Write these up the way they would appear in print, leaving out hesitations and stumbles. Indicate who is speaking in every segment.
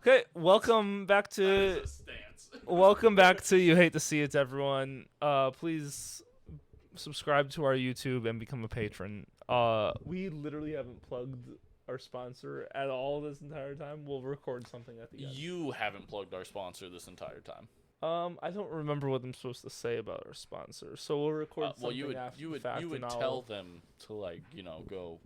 Speaker 1: Okay, welcome back to You Hate to See It, everyone. Please subscribe to our YouTube and become a patron. We literally haven't plugged our sponsor at all this entire time. We'll record something at the end.
Speaker 2: You haven't plugged our sponsor this entire time.
Speaker 1: I don't remember what I'm supposed to say about our sponsor, so we'll record something after the fact.
Speaker 2: You would tell them to go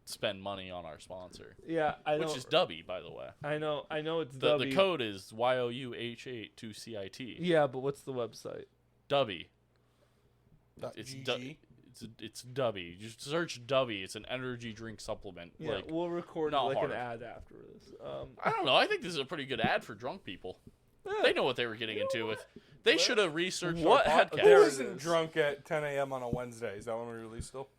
Speaker 2: spend money on our sponsor.
Speaker 1: Yeah, I know.
Speaker 2: Which is Dubby, by the way.
Speaker 1: I know it's
Speaker 2: the
Speaker 1: Dubby.
Speaker 2: The code is YOUH82CIT.
Speaker 1: Yeah, but what's the website?
Speaker 2: Dubby.
Speaker 3: It's
Speaker 2: It's Dubby. Just search Dubby. It's an energy drink supplement.
Speaker 1: Yeah, we'll record an ad after this.
Speaker 2: I don't know. I think this is a pretty good ad for drunk people. They know what they were getting into with. They should have researched
Speaker 1: what
Speaker 2: our podcast.
Speaker 3: Who isn't drunk at 10 a.m. on a Wednesday? Is that when we release still?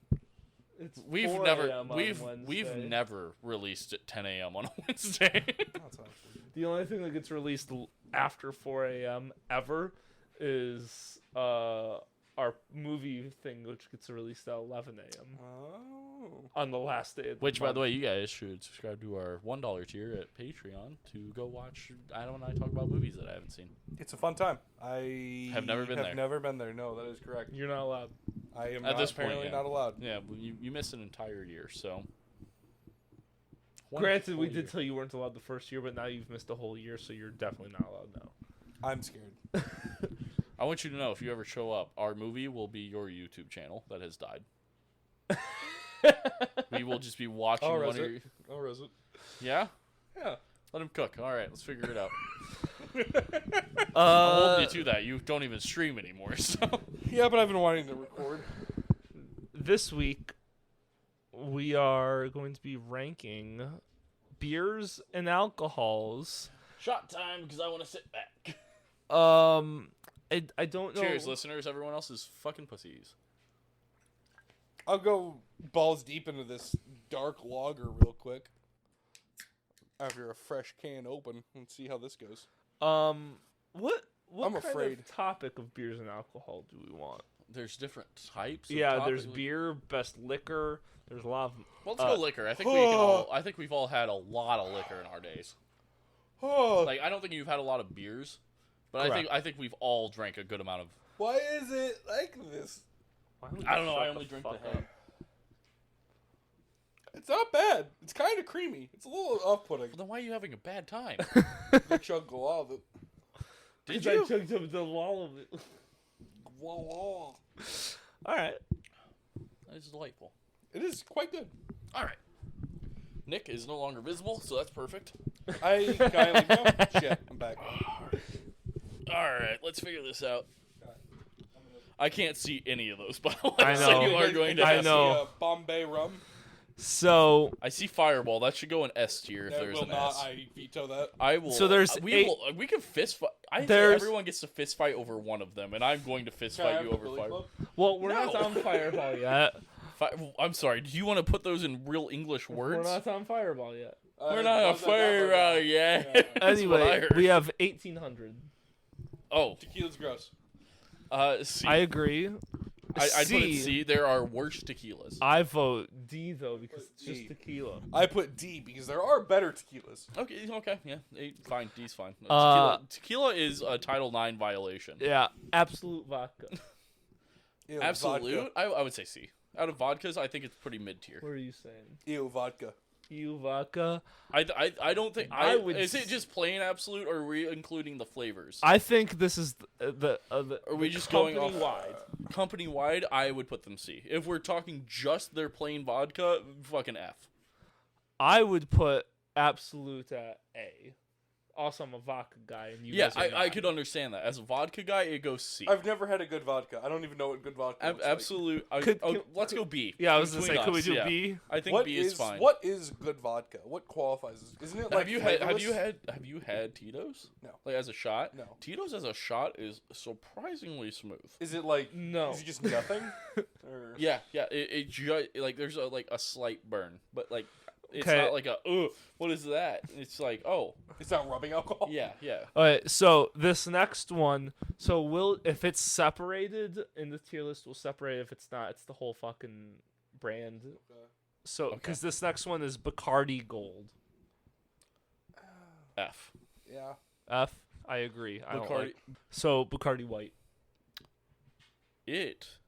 Speaker 1: It's
Speaker 2: We've
Speaker 1: 4
Speaker 2: never
Speaker 1: a.m. on
Speaker 2: we've
Speaker 1: Wednesday.
Speaker 2: never released at 10 a.m. on a Wednesday.
Speaker 3: That's actually.
Speaker 1: The only thing that gets released after 4 a.m. ever is our movie thing, which gets released at 11 a.m.
Speaker 3: Oh.
Speaker 1: on the last day of the
Speaker 2: Which, by
Speaker 1: month.
Speaker 2: the way, you guys should subscribe to our $1 tier at Patreon to go watch Adam and I talk about movies that I haven't seen.
Speaker 3: It's a fun time. I
Speaker 2: Have never been there.
Speaker 3: Never been there. No, that is correct.
Speaker 1: You're not allowed.
Speaker 3: I am
Speaker 2: At
Speaker 3: not,
Speaker 2: this point,
Speaker 3: apparently
Speaker 2: yeah.
Speaker 3: not allowed.
Speaker 2: Yeah, well, you missed an entire year, so.
Speaker 1: Granted, we
Speaker 3: full
Speaker 1: did
Speaker 3: year.
Speaker 1: tell you weren't allowed the first year, but now you've missed a whole year, so you're definitely not allowed now.
Speaker 3: I'm scared.
Speaker 2: I want you to know, if you ever show up, our movie will be your YouTube channel that has died. We will just be watching
Speaker 3: I'll
Speaker 2: one
Speaker 3: res
Speaker 2: of
Speaker 3: it.
Speaker 2: your...
Speaker 3: I'll res it.
Speaker 2: Yeah?
Speaker 3: Yeah.
Speaker 2: Let him cook. All right, let's figure it out. I'm
Speaker 1: Uh,
Speaker 2: holding you to that. You don't even stream anymore, so...
Speaker 3: Yeah, but I've been wanting to record.
Speaker 1: this week, we are going to be ranking beers and alcohols.
Speaker 2: Shot time, because I want to sit back.
Speaker 1: I don't know.
Speaker 2: Cheers, listeners. Everyone else is fucking pussies.
Speaker 3: I'll go balls deep into this dark lager real quick. After a fresh can open and see how this goes.
Speaker 1: What
Speaker 3: I'm
Speaker 1: kind
Speaker 3: afraid.
Speaker 1: of topic of beers and alcohol do we want?
Speaker 2: There's different types. Of
Speaker 1: Yeah,
Speaker 2: topics.
Speaker 1: there's beer, best liquor. There's a lot of.
Speaker 2: Well, let's go liquor. I think we can all. I think we've all had a lot of liquor in our days.
Speaker 3: Oh,
Speaker 2: Like, I don't think you've had a lot of beers, but
Speaker 1: Correct.
Speaker 2: I think we've all drank a good amount of.
Speaker 3: why is it like this?
Speaker 1: Why don't we
Speaker 2: I don't know.
Speaker 1: shut
Speaker 2: I
Speaker 1: the
Speaker 2: only drink the
Speaker 1: fuck
Speaker 2: head.
Speaker 1: up?
Speaker 3: It's not bad. It's kind of creamy. It's a little off-putting.
Speaker 2: Then why are you having a bad time?
Speaker 3: The chug go out of it.
Speaker 2: Did
Speaker 1: 'Cause
Speaker 2: you?
Speaker 1: I chugged up the wall of it.
Speaker 3: Whoa.
Speaker 1: All right.
Speaker 2: It's delightful.
Speaker 3: It is quite good.
Speaker 2: All right. Nick is no longer visible, so that's perfect.
Speaker 3: I kind of like, oh, shit, I'm back.
Speaker 2: All right, let's figure this out. I can't see any of those, by the way.
Speaker 1: I
Speaker 2: So
Speaker 1: know.
Speaker 2: you are going to.
Speaker 1: I
Speaker 2: have to-
Speaker 1: know.
Speaker 3: Bombay rum.
Speaker 1: So
Speaker 2: I see Fireball. That should go in S tier if
Speaker 3: That
Speaker 2: there's
Speaker 3: will
Speaker 2: an
Speaker 3: not.
Speaker 2: S.
Speaker 3: I veto that.
Speaker 2: I will.
Speaker 1: So there's
Speaker 2: we can fist fight. I think
Speaker 1: There's-
Speaker 2: everyone gets to fist fight over one of them, and I'm going to fist
Speaker 3: Can I
Speaker 2: fight
Speaker 3: have
Speaker 2: you
Speaker 3: the
Speaker 2: over
Speaker 3: Billy
Speaker 2: Fireball.
Speaker 3: Club?
Speaker 1: well, we're not
Speaker 2: No.
Speaker 1: on Fireball yet.
Speaker 2: I'm sorry. Do you want to put those in real English words?
Speaker 1: We're not on Fireball yet.
Speaker 2: We're not on Fireball yet. That's what I
Speaker 1: Anyway,
Speaker 2: heard.
Speaker 1: we have 1800.
Speaker 2: Oh,
Speaker 3: Tequila's gross.
Speaker 2: C.
Speaker 1: I agree.
Speaker 2: I'd put it
Speaker 1: C.
Speaker 2: C. There are worse tequilas.
Speaker 1: I vote D though because it's
Speaker 3: D.
Speaker 1: just tequila.
Speaker 3: I put D because there are better tequilas.
Speaker 2: Okay, yeah, fine. D's fine.
Speaker 1: Uh,
Speaker 2: Tequila is a Title IX violation.
Speaker 1: Yeah, absolute vodka.
Speaker 3: Ew,
Speaker 2: Absolute.
Speaker 3: Vodka.
Speaker 2: I would say C. Out of vodkas, I think it's pretty mid tier.
Speaker 1: What are you saying?
Speaker 3: Ew, vodka.
Speaker 1: You vodka?
Speaker 2: I don't think.
Speaker 1: I would
Speaker 2: Is it just plain Absolute, or are we including the flavors?
Speaker 1: I think this is the
Speaker 2: Are we just going off
Speaker 1: wide?
Speaker 2: company wide? I would put them C. If we're talking just their plain vodka, fucking F.
Speaker 1: I would put absolute at A. Also, I'm a vodka guy, and you
Speaker 2: Yeah,
Speaker 1: guys are
Speaker 2: I
Speaker 1: not.
Speaker 2: could understand that. As a vodka guy, it goes C.
Speaker 3: I've never had a good vodka. I don't even know what good vodka looks like.
Speaker 2: Absolute. Let's go B.
Speaker 1: Yeah, I was gonna say,
Speaker 2: Between
Speaker 1: could we
Speaker 2: us,
Speaker 1: do
Speaker 2: yeah.
Speaker 1: B?
Speaker 2: I think
Speaker 3: What
Speaker 2: B is fine.
Speaker 3: What is good vodka? What qualifies? Isn't it like
Speaker 2: Have you had Tito's?
Speaker 3: No.
Speaker 2: Like as a shot?
Speaker 3: No.
Speaker 2: Tito's as a shot is surprisingly smooth.
Speaker 3: Is it like
Speaker 1: No.
Speaker 3: Is it just nothing? Or
Speaker 2: Yeah. Like there's a slight burn, but like it's
Speaker 1: Okay.
Speaker 2: not like what is that? It's like, oh,
Speaker 3: it's not rubbing alcohol.
Speaker 2: yeah.
Speaker 1: All right, so this next one, if it's separated in the tier list, we'll separate. If it's not, it's the whole fucking brand. So, because this next one is Bacardi Gold.
Speaker 2: F.
Speaker 3: Yeah.
Speaker 1: F. I agree. I don't
Speaker 2: Bacardi.
Speaker 1: like. So Bacardi White.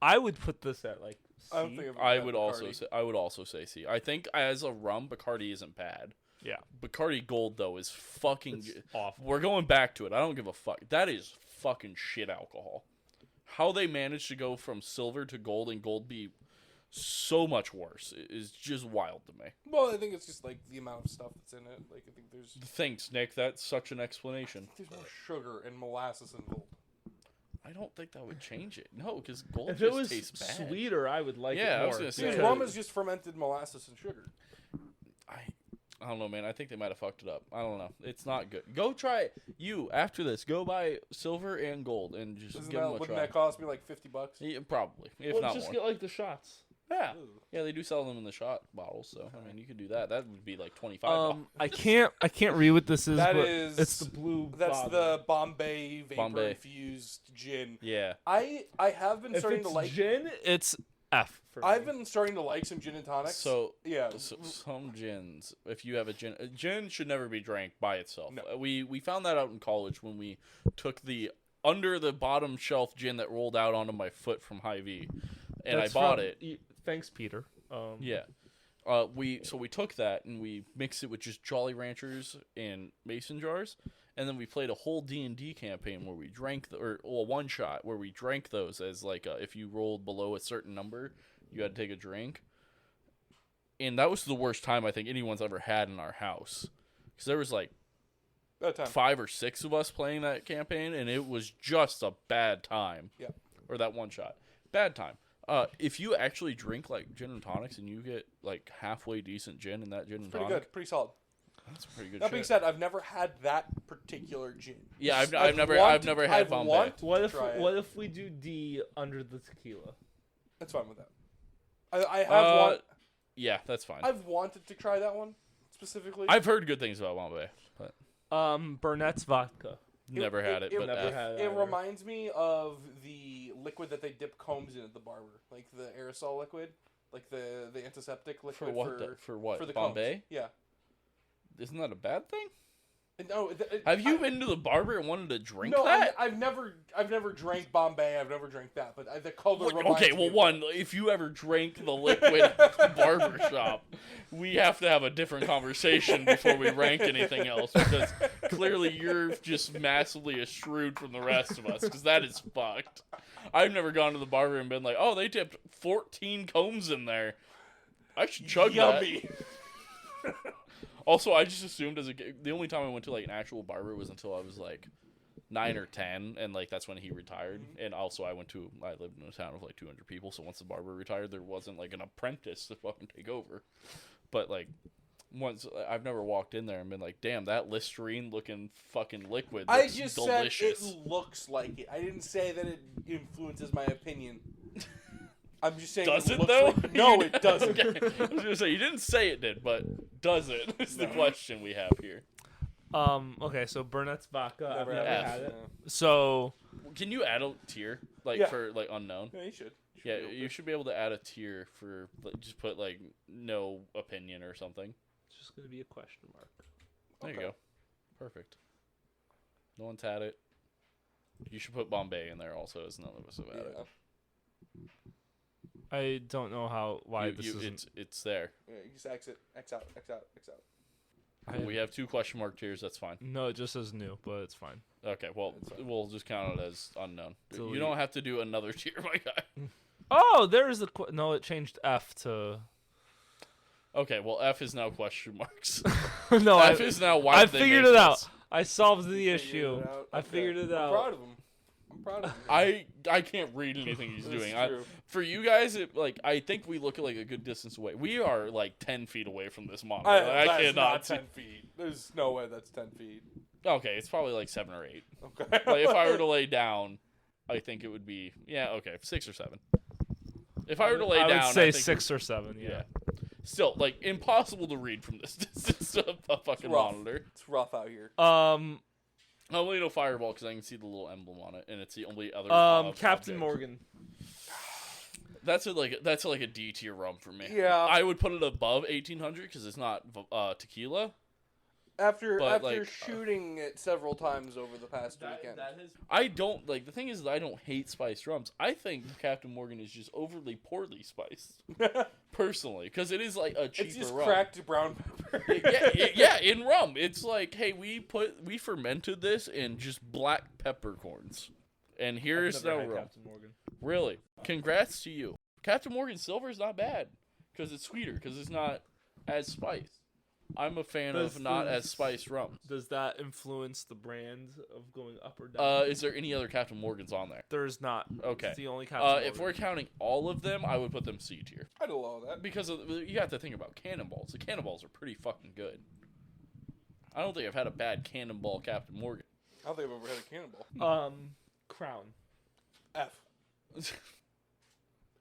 Speaker 2: I
Speaker 1: would put this at like C.
Speaker 3: I don't think I've
Speaker 2: I
Speaker 3: had
Speaker 2: would
Speaker 3: Bacardi.
Speaker 2: also say C. I think as a rum, Bacardi isn't bad.
Speaker 1: Yeah.
Speaker 2: Bacardi Gold though is fucking.
Speaker 1: It's awful.
Speaker 2: We're going back to it. I don't give a fuck. That is fucking shit alcohol. How they managed to go from silver to gold and gold be so much worse is just wild to me.
Speaker 3: Well, I think it's just like the amount of stuff that's in it. Like I think there's
Speaker 2: Thanks, Nick. That's such an explanation.
Speaker 3: more sugar and molasses in gold.
Speaker 2: I don't think that would change it. No, because gold
Speaker 1: If
Speaker 2: just
Speaker 1: it was
Speaker 2: tastes bad.
Speaker 1: sweeter, I would like
Speaker 2: Yeah,
Speaker 1: it
Speaker 2: I
Speaker 1: more.
Speaker 2: was gonna say.
Speaker 3: Because
Speaker 2: Yeah.
Speaker 3: rum is just fermented molasses and sugar.
Speaker 2: I don't know, man. I think they might have fucked it up. I don't know. It's not good. Go try it. You, after this, go buy silver and gold and just give them a
Speaker 3: Wouldn't
Speaker 2: try.
Speaker 3: that cost me like $50?
Speaker 2: Yeah, probably, if
Speaker 1: Well,
Speaker 2: not
Speaker 1: just
Speaker 2: more.
Speaker 1: get like the shots.
Speaker 2: Yeah,
Speaker 3: Ooh.
Speaker 2: yeah, they do sell them in the shot bottles. So I mean, you could do that. That would be like $25.
Speaker 1: I can't read what this is.
Speaker 3: That
Speaker 1: but
Speaker 3: is-
Speaker 1: it's the blue.
Speaker 3: That's
Speaker 1: bottle.
Speaker 3: the Bombay vapor
Speaker 2: Bombay.
Speaker 3: infused gin.
Speaker 2: Yeah,
Speaker 3: I have been
Speaker 1: If
Speaker 3: starting
Speaker 1: it's
Speaker 3: to like.
Speaker 1: gin, it's F. For
Speaker 3: I've
Speaker 1: me.
Speaker 3: been starting to like some gin and tonics.
Speaker 2: So-
Speaker 3: yeah,
Speaker 2: some gins. If you have a gin should never be drank by itself.
Speaker 3: No.
Speaker 2: We found that out in college when we took the under the bottom shelf gin that rolled out onto my foot from Hy-Vee, and
Speaker 1: That's
Speaker 2: I bought
Speaker 1: from-
Speaker 2: it.
Speaker 1: Thanks, Peter.
Speaker 2: Yeah. We took that and we mixed it with just Jolly Ranchers and mason jars, and then we played a whole D&D campaign where we drank one shot where we drank those as like if you rolled below a certain number, you had to take a drink. And that was the worst time I think anyone's ever had in our house, because there was like
Speaker 3: that time.
Speaker 2: 5 or 6 of us playing that campaign, and it was just a bad time.
Speaker 3: Yeah.
Speaker 2: Or that one shot, bad time. If you actually drink like gin and tonics and you get like halfway decent gin in that gin and
Speaker 3: Pretty
Speaker 2: tonic,
Speaker 3: good, pretty solid.
Speaker 2: that's pretty good.
Speaker 3: That being
Speaker 2: shit.
Speaker 3: said, I've never had that particular gin.
Speaker 2: Yeah, I've
Speaker 3: I've
Speaker 2: never had
Speaker 3: I've
Speaker 2: Bombay.
Speaker 3: want
Speaker 1: What
Speaker 3: to
Speaker 1: if
Speaker 3: try it.
Speaker 1: what if we do D under the tequila?
Speaker 3: That's fine with that. I have
Speaker 2: Yeah, that's fine.
Speaker 3: I've wanted to try that one specifically.
Speaker 2: I've heard good things about Bombay, but
Speaker 1: Burnett's vodka.
Speaker 2: never had it.
Speaker 3: it-
Speaker 2: But
Speaker 1: Never
Speaker 2: F.
Speaker 1: had it.
Speaker 3: It
Speaker 1: either.
Speaker 3: reminds me of the liquid that they dip combs in at the barber, like the aerosol liquid, like the antiseptic liquid
Speaker 2: for what? For what?
Speaker 3: for the
Speaker 2: Bombay?
Speaker 3: combs. Yeah.
Speaker 2: Isn't that a bad thing?
Speaker 3: No.
Speaker 2: Have you been to the barber and wanted to drink
Speaker 3: No,
Speaker 2: that?
Speaker 3: I've never drank Bombay. I've never drank that, but the color.
Speaker 2: What-
Speaker 3: reminds
Speaker 2: okay,
Speaker 3: me
Speaker 2: well,
Speaker 3: of
Speaker 2: one, if you ever drank the liquid barber shop, we have to have a different conversation before we rank anything else, because clearly you're just massively eschewed from the rest of us, because that is fucked. I've never gone to the barber and been like, oh, they dipped 14 combs in there. I should chug
Speaker 3: Yummy.
Speaker 2: that. Also, I just assumed the only time I went to like an actual barber was until I was like 9 or 10, and like that's when he retired. And also I lived in a town of like 200 people, so once the barber retired, there wasn't like an apprentice to fucking take over. But like once, I've never walked in there and been like, damn, that Listerine looking fucking liquid
Speaker 3: I
Speaker 2: looks
Speaker 3: just
Speaker 2: delicious.
Speaker 3: said it looks like it. I didn't say that it influences my opinion. I'm just saying.
Speaker 2: Does it
Speaker 3: looks
Speaker 2: though?
Speaker 3: like- no, it doesn't.
Speaker 2: Okay. I was gonna say, you didn't say it did, but does it? Is the
Speaker 3: No.
Speaker 2: question we have here.
Speaker 1: Okay, so Burnett's vodka. I've never
Speaker 2: had
Speaker 1: had
Speaker 2: it.
Speaker 1: it. So
Speaker 2: Can you add a tier like
Speaker 3: Yeah.
Speaker 2: for like unknown?
Speaker 3: Yeah, you should.
Speaker 2: Yeah,
Speaker 3: be able
Speaker 2: you
Speaker 3: to.
Speaker 2: should be able to add a tier for like, just put like no opinion or something.
Speaker 1: it's just gonna be a question mark.
Speaker 2: There
Speaker 3: Okay.
Speaker 2: you go. Perfect. No one's had it. You should put Bombay in there also, as none of us have had it.
Speaker 3: Yeah.
Speaker 1: I don't know why this isn't.
Speaker 2: It's there.
Speaker 3: Yeah, you just X out.
Speaker 2: We have 2 question mark tiers. That's fine.
Speaker 1: No, it just says new, but it's fine.
Speaker 2: Okay, well
Speaker 3: It's fine.
Speaker 2: we'll just count it as unknown. You
Speaker 1: Delete.
Speaker 2: don't have to do another tier, my guy.
Speaker 1: Oh, there's the no. It changed F to
Speaker 2: Okay, well F is now question marks.
Speaker 1: no.
Speaker 2: F is now why
Speaker 1: I
Speaker 2: did they
Speaker 1: figured
Speaker 2: make
Speaker 1: it out.
Speaker 2: this?
Speaker 1: I solved the
Speaker 3: Figured
Speaker 1: issue.
Speaker 3: it out.
Speaker 1: I
Speaker 3: Okay.
Speaker 1: figured it
Speaker 3: I'm
Speaker 1: out.
Speaker 3: proud of him. I'm proud of him.
Speaker 2: I can't read anything he's
Speaker 3: That's
Speaker 2: doing.
Speaker 3: true.
Speaker 2: For you guys, I think we look at like a good distance away. We are like 10 feet away from this monitor. I
Speaker 3: That's
Speaker 2: cannot
Speaker 3: not
Speaker 2: see.
Speaker 3: 10 feet. There's no way that's 10 feet.
Speaker 2: Okay, it's probably like 7 or 8.
Speaker 3: Okay.
Speaker 2: Like if I were to lay down, I think it would be okay, 6 or 7. If I were to lay
Speaker 1: I
Speaker 2: down,
Speaker 1: would say
Speaker 2: I think
Speaker 1: 6 or 7.
Speaker 2: Yeah.
Speaker 1: Yeah.
Speaker 2: Still, like impossible to read from this distance of a fucking
Speaker 3: rough.
Speaker 2: monitor.
Speaker 3: It's rough out here.
Speaker 2: I only know Fireball because I can see the little emblem on it, and it's the only other.
Speaker 1: Captain
Speaker 2: object.
Speaker 1: Morgan.
Speaker 2: That's like a D tier rum for me.
Speaker 3: Yeah.
Speaker 2: I would put it above 1800 because it's not tequila.
Speaker 3: After
Speaker 2: But,
Speaker 3: after
Speaker 2: like,
Speaker 3: shooting it several times over the past weekend.
Speaker 2: I don't like the thing is that I don't hate spiced rums. I think Captain Morgan is just overly poorly spiced, personally, because it is like a cheaper
Speaker 3: It's just
Speaker 2: rum.
Speaker 3: cracked brown pepper.
Speaker 2: Yeah, in rum, it's like, hey, we fermented this in just black peppercorns, and here's no rum.
Speaker 1: Captain Morgan.
Speaker 2: Really, congrats to you. Captain Morgan Silver is not bad because it's sweeter because it's not as spiced. I'm a fan of not as spiced rums.
Speaker 1: Does that influence the brand of going up or down?
Speaker 2: Is there any other Captain Morgans on there?
Speaker 1: There's not.
Speaker 2: Okay.
Speaker 1: It's the only Captain Morgan.
Speaker 2: If we're counting all of them, I would put them C tier.
Speaker 3: I'd allow that.
Speaker 2: Because you have to think about cannonballs. The cannonballs are pretty fucking good. I don't think I've had a bad cannonball Captain Morgan.
Speaker 3: I don't think I've ever had a cannonball.
Speaker 1: Crown.
Speaker 3: F.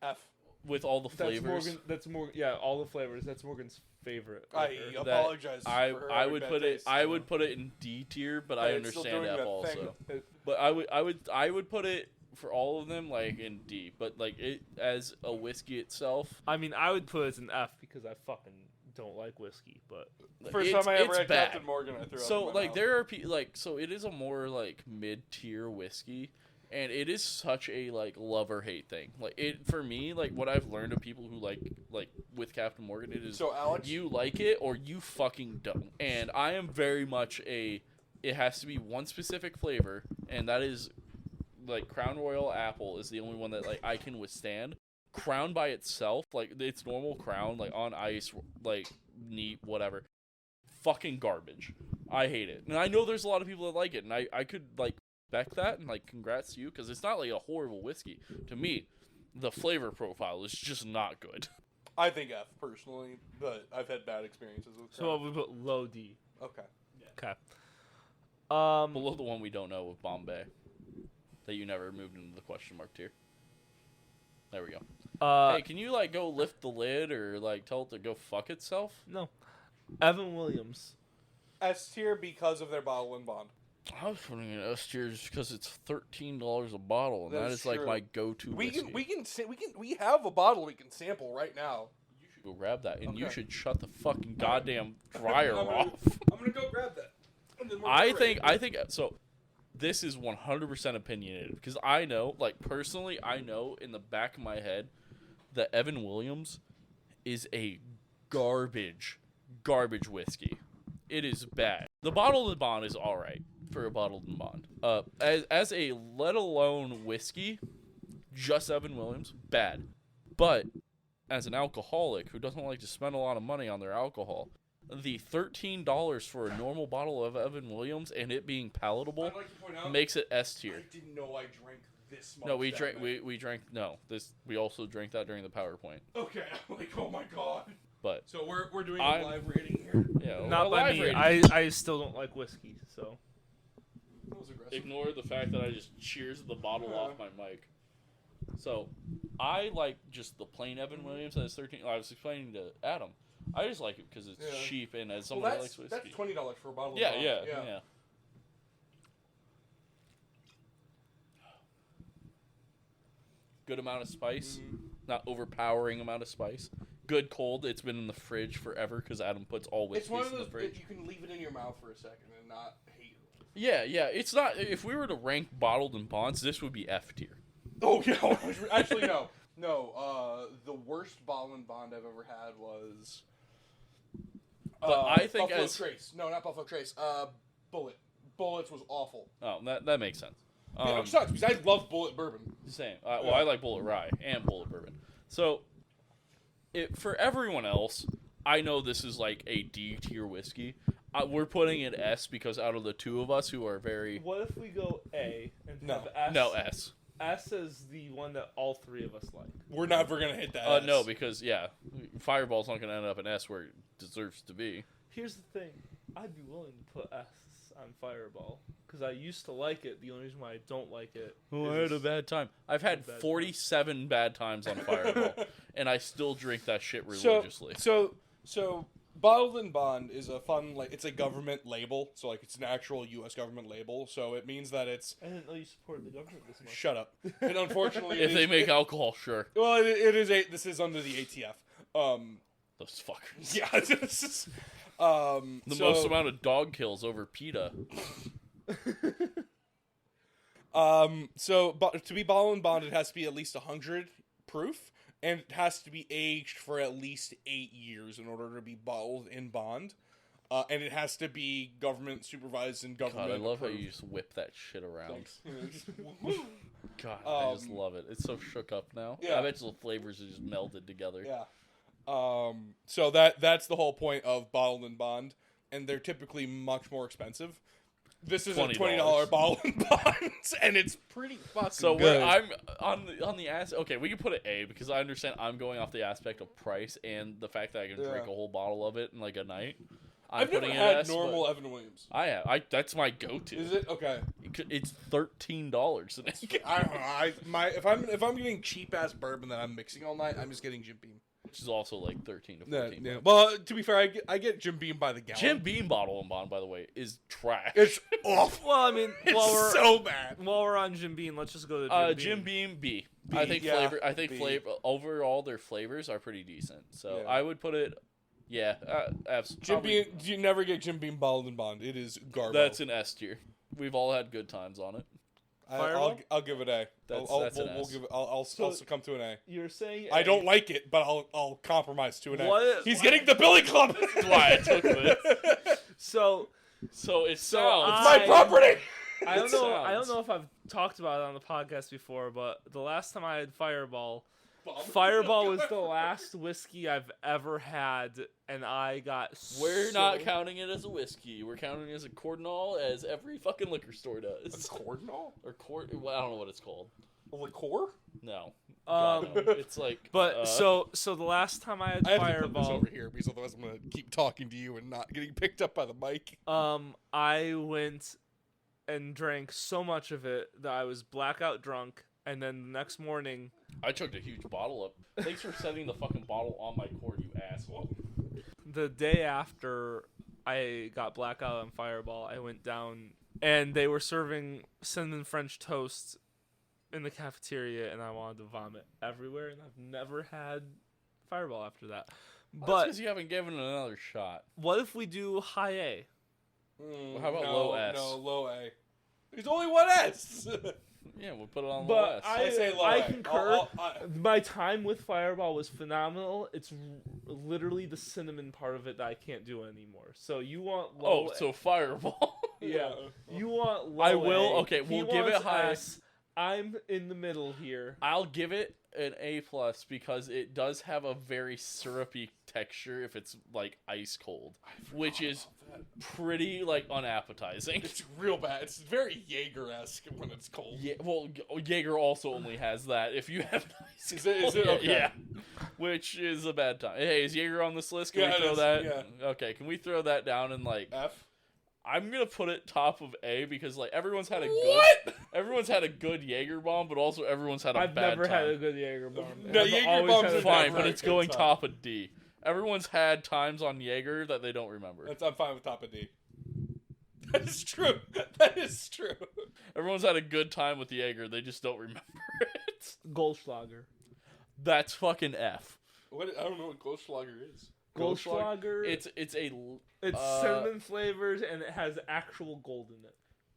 Speaker 3: F.
Speaker 2: With all the flavors.
Speaker 1: That's Morgan. Yeah, all the flavors. That's Morgan's favorite.
Speaker 3: I apologize.
Speaker 2: I
Speaker 3: for her
Speaker 2: I would
Speaker 3: bad
Speaker 2: put it
Speaker 3: taste.
Speaker 2: I would put it in D tier, but I
Speaker 3: It's still
Speaker 2: understand
Speaker 3: doing
Speaker 2: F
Speaker 3: that
Speaker 2: also.
Speaker 3: thing.
Speaker 2: But I would put it for all of them like in D, but like it as a whiskey itself.
Speaker 1: I mean, I would put it as an F because I fucking don't like whiskey, but
Speaker 3: First
Speaker 2: it's-
Speaker 3: time I ever
Speaker 2: it's
Speaker 3: had
Speaker 2: bad.
Speaker 3: Captain Morgan, I threw
Speaker 2: So
Speaker 3: up in my
Speaker 2: like
Speaker 3: mouth.
Speaker 2: there are so it is a more like mid tier whiskey, and it is such a like love or hate thing. Like it for me, like what I've learned of people who like with Captain Morgan, it is
Speaker 3: So Alex,
Speaker 2: you like it or you fucking don't. And I am very much it has to be one specific flavor, and that is like Crown Royal Apple is the only one that like I can withstand. Crown by itself, like its normal Crown, like on ice, like neat, whatever, fucking garbage. I hate it, and I know there's a lot of people that like it, and I could like respect that, and like congrats to you because it's not like a horrible whiskey. To me, the flavor profile is just not good.
Speaker 3: I think F personally, but I've had bad experiences with.
Speaker 1: so we put low D.
Speaker 3: Okay.
Speaker 1: Okay.
Speaker 2: Below the one we don't know with Bombay, that you never moved into the question mark tier. There we go. Hey, can you like go lift the lid or like tell it to go fuck itself?
Speaker 1: No. Evan Williams.
Speaker 3: S tier because of their bottle and bond.
Speaker 2: I was putting it S tier just because it's $13 a bottle, and
Speaker 3: That
Speaker 2: that
Speaker 3: is
Speaker 2: is like
Speaker 3: true.
Speaker 2: my go-to whiskey.
Speaker 3: We have a bottle we can sample right now.
Speaker 2: You should go grab that, and you
Speaker 3: Okay.
Speaker 2: should shut the fucking goddamn dryer
Speaker 3: I'm gonna-
Speaker 2: off.
Speaker 3: I'm gonna go grab that. And then we're
Speaker 2: I
Speaker 3: ready.
Speaker 2: think so. This is 100% opinionated because I know, like personally, I know in the back of my head that Evan Williams is a garbage whiskey. It is bad. The bottled and bond is all right for a bottled and bond. As a let alone whiskey, just Evan Williams, bad. But as an alcoholic who doesn't like to spend a lot of money on their alcohol, the $13 for a normal bottle of Evan Williams and it being palatable
Speaker 3: I'd like to point out,
Speaker 2: makes it S tier.
Speaker 3: I didn't know I drank this much.
Speaker 2: No, we
Speaker 3: that
Speaker 2: drank.
Speaker 3: night.
Speaker 2: We drank. No, we also drank that during the PowerPoint.
Speaker 3: Okay, I'm like, oh my god.
Speaker 2: But
Speaker 3: So we're doing
Speaker 2: I'm-
Speaker 3: a live rating here.
Speaker 2: yeah,
Speaker 1: Not
Speaker 2: a
Speaker 1: by
Speaker 2: live
Speaker 1: me.
Speaker 2: rating.
Speaker 1: I still don't like whiskey, so.
Speaker 3: That was aggressive.
Speaker 2: Ignore the fact that I just cheers the bottle
Speaker 3: Yeah.
Speaker 2: off my mic. So, I like just the plain Evan Williams that is 13. I was explaining to Adam. I just like it because it's
Speaker 3: Yeah.
Speaker 2: cheap and as
Speaker 3: Well,
Speaker 2: someone that likes
Speaker 3: that's
Speaker 2: whiskey.
Speaker 3: $20 for a bottle.
Speaker 2: Yeah,
Speaker 3: of
Speaker 2: yeah,
Speaker 3: bond.
Speaker 2: yeah. Good amount of spice, not overpowering amount of spice. Good cold. It's been in the fridge forever because Adam puts all
Speaker 3: It's
Speaker 2: whiskeys
Speaker 3: one of
Speaker 2: in the
Speaker 3: those that
Speaker 2: fridge.
Speaker 3: you can leave it in your mouth for a second and not hate it.
Speaker 2: Yeah, yeah. It's not. If we were to rank bottled and bonds, this would be F tier.
Speaker 3: Oh yeah, actually no, no. The worst bottle and bond I've ever had was.
Speaker 2: But I think
Speaker 3: Buffalo
Speaker 2: as-
Speaker 3: Trace. No, not Buffalo Trace. Bullet. Bullets was awful.
Speaker 2: Oh, that makes sense.
Speaker 3: Yeah, it sucks because I love Bullet bourbon.
Speaker 2: Same. Well, I like Bullet Rye and Bullet Bourbon. So, for everyone else, I know this is like a D tier whiskey. We're putting it S because out of the two of us who are very
Speaker 1: What if we go A and
Speaker 3: No.
Speaker 1: have S?
Speaker 2: no S.
Speaker 1: S is the one that all three of us like.
Speaker 3: We're never gonna hit that.
Speaker 2: No, because Fireball's not going to end up in S where it deserves to be.
Speaker 1: Here's the thing. I'd be willing to put S on Fireball because I used to like it. The only reason why I don't like it
Speaker 2: Oh, I
Speaker 1: is
Speaker 2: had a bad time. I've had
Speaker 1: Bad time.
Speaker 2: 47 bad times on Fireball, and I still drink that shit
Speaker 3: So
Speaker 2: religiously.
Speaker 3: so bottled and bond is a fun it's a government label. So like it's an actual U.S. government label. So it means that it's
Speaker 1: I didn't know you supported the government this much.
Speaker 3: shut up. And unfortunately,
Speaker 2: If they make alcohol, sure.
Speaker 3: this is under the ATF.
Speaker 2: Those fuckers.
Speaker 3: Yeah, it's just,
Speaker 2: The most amount of dog kills over PETA.
Speaker 3: To be bottled and bond, it has to be at least 100 proof, and it has to be aged for at least 8 years in order to be bottled in bond. And it has to be government supervised and government.
Speaker 2: God, I love
Speaker 3: approved.
Speaker 2: how you just whip that shit around.
Speaker 3: Thanks.
Speaker 2: God, I just love it. It's so shook up now.
Speaker 3: Yeah.
Speaker 2: I bet the flavors are just melded together.
Speaker 3: Yeah. So that's the whole point of bottled and bond, and they're typically much more expensive. This is a $20 bottle and bonds, and it's pretty fucking
Speaker 2: So
Speaker 3: good.
Speaker 2: I'm on the okay, we can put it A because I understand I'm going off the aspect of price and the fact that I can drink a whole bottle of it in like a night.
Speaker 3: I've never had normal Evan Williams.
Speaker 2: I have. That's my go-to.
Speaker 3: Is it okay?
Speaker 2: It's $13 an egg.
Speaker 3: I don't know. If I'm getting cheap ass bourbon that I'm mixing all night, I'm just getting Jim Beam.
Speaker 2: Which is also like 13 to 14.
Speaker 3: Yeah. Well, to be fair, I get Jim Beam by the gallon.
Speaker 2: Jim Beam bottle and bond, by the way, is trash.
Speaker 3: It's awful.
Speaker 1: Well, I mean,
Speaker 3: It's so bad.
Speaker 1: while we're on Jim Beam, let's just go to
Speaker 2: Jim Beam B.
Speaker 3: B,
Speaker 2: I think
Speaker 3: yeah,
Speaker 2: flavor. I think
Speaker 3: B.
Speaker 2: flavor overall their flavors are pretty decent. So
Speaker 3: Yeah.
Speaker 2: I would put it. Yeah,
Speaker 3: Jim Beam. Do you never get Jim Beam bottled and bond? It is garbage.
Speaker 2: That's an S tier. We've all had good times on it.
Speaker 3: I'll give it A.
Speaker 2: That's an
Speaker 3: We'll
Speaker 2: S.
Speaker 3: give it. I'll succumb to an A.
Speaker 1: You're saying
Speaker 3: I don't like it, but I'll compromise to an A.
Speaker 1: What?
Speaker 3: He's getting the Billy Club.
Speaker 2: That's why I took this.
Speaker 1: So
Speaker 2: So it
Speaker 1: So
Speaker 2: sounds.
Speaker 3: It's my property.
Speaker 1: I don't know. I don't
Speaker 2: sounds-
Speaker 1: know if I've talked about it on the podcast before, but the last time I had Fireball was the last whiskey I've ever had, and I got.
Speaker 2: We're not counting it as a whiskey. We're counting it as a cordonal, as every fucking liquor store does.
Speaker 3: Cordonal?
Speaker 2: Or well, I don't know what it's called.
Speaker 3: A liqueur?
Speaker 2: No. God, no. It's like.
Speaker 1: But so the last time I had
Speaker 3: I have to put this
Speaker 1: Fireball,
Speaker 3: over here because otherwise I'm gonna keep talking to you and not getting picked up by the mic.
Speaker 1: I went and drank so much of it that I was blackout drunk, and then the next morning.
Speaker 2: I chugged a huge bottle up. Thanks for setting the fucking bottle on my cord, you asshole.
Speaker 1: The day after I got blackout on Fireball, I went down and they were serving cinnamon French toast in the cafeteria, and I wanted to vomit everywhere, and I've never had Fireball after that. But
Speaker 2: because you haven't given it another shot.
Speaker 1: what if we do high A?
Speaker 2: How about low S?
Speaker 3: No, low A. There's only one S.
Speaker 2: Yeah, we'll put it on
Speaker 1: But
Speaker 2: low S.
Speaker 3: I say low
Speaker 1: I
Speaker 3: A.
Speaker 1: concur. My time with Fireball was phenomenal. It's literally the cinnamon part of it that I can't do anymore. So you want low
Speaker 2: so Fireball.
Speaker 1: Yeah. You want low
Speaker 2: I will-
Speaker 1: A.
Speaker 2: okay,
Speaker 1: He
Speaker 2: we'll give it
Speaker 1: wants
Speaker 2: high.
Speaker 1: S. I'm in the middle here.
Speaker 2: I'll give it an A+ because it does have a very syrupy texture if it's like ice cold, which is pretty like unappetizing.
Speaker 3: It's real bad. It's very Jaeger-esque when it's cold.
Speaker 2: Yeah, well, Jaeger also only has that. If you have ice
Speaker 3: Is it
Speaker 2: cold,
Speaker 3: okay?
Speaker 2: yeah, which is a bad time. Hey, is Jaeger on this list? Can
Speaker 3: Yeah,
Speaker 2: we
Speaker 3: it
Speaker 2: throw
Speaker 3: is,
Speaker 2: that?
Speaker 3: yeah.
Speaker 2: Okay, can we throw that down and like?
Speaker 3: F.
Speaker 2: I'm gonna put it top of A because like everyone's had a good Jaeger bomb, but also everyone's had a
Speaker 1: I've
Speaker 2: bad
Speaker 1: never
Speaker 2: time.
Speaker 1: had a good Jaeger bomb.
Speaker 3: No,
Speaker 1: I've
Speaker 3: Jaeger
Speaker 1: always
Speaker 3: bombs
Speaker 1: had a
Speaker 3: are
Speaker 1: bad
Speaker 2: Fine,
Speaker 3: never
Speaker 2: but
Speaker 1: time.
Speaker 2: it's
Speaker 3: good
Speaker 2: going
Speaker 3: time.
Speaker 2: top of D. Everyone's had times on Jaeger that they don't remember.
Speaker 3: I'm fine with top of D. That is true. That is true.
Speaker 2: Everyone's had a good time with Jaeger, they just don't remember it.
Speaker 1: Goldschlager.
Speaker 2: That's fucking F.
Speaker 3: I don't know what Goldschlager is.
Speaker 1: Goldschlager.
Speaker 2: It's
Speaker 1: cinnamon flavors and it has actual gold in it.